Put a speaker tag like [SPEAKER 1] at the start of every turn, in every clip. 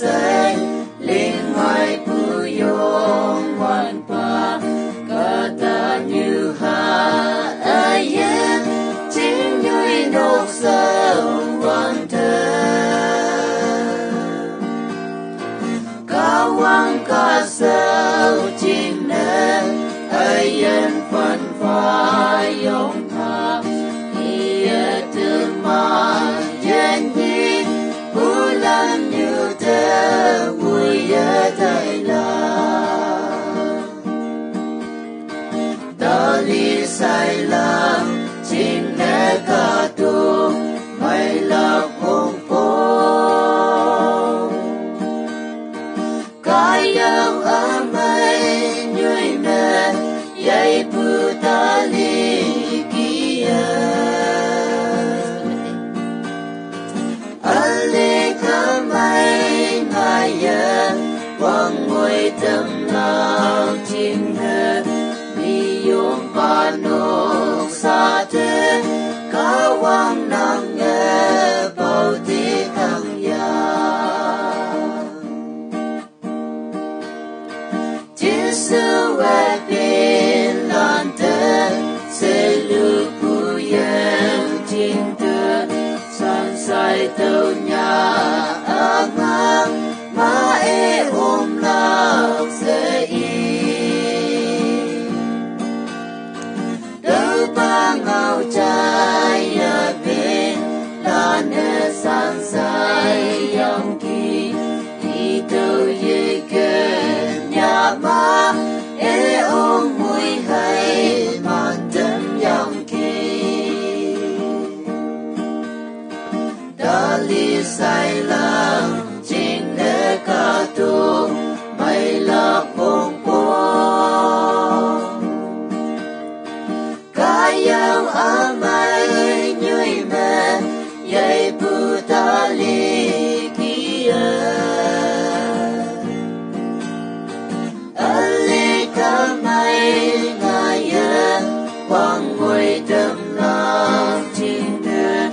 [SPEAKER 1] say linh hoài pu yong hoàn pa kata như ha ayen chính như noksha hoàn thơ kahwang ka sao chính nên ayen phân pha yong ha ia từ ma yen đi bulan như thế mùi ya thay la Dali sai la chính nè ca tu mày là phong phố cái yang ở mây nhui mẹ dây bu ta li kia ali ka mai ngaya quang ngồi tâm lao chính nè bi yom pa noksha thế kahwang nange bao ti thăng ya chính sư về bên lan thế sẽ lưu pu yem chính tư san sai tàu nhà ấm ấm ma e ôm lao sẽ ba ngao trai ya bên là nơi san sai yang ki đi đâu ye ke nhà ma e ôm mùi hay man tâm yang ki Dali sai la chính để ca tu mày là phong yang amai nyui me yai putali kia ali kamai ngaya quang ngồi tâm lòng chính đề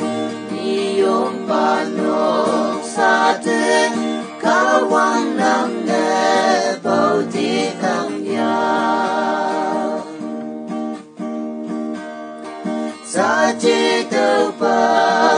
[SPEAKER 1] đi yom pa noksha thế kahwang nange bao ti thăng ya sa chi tàu pa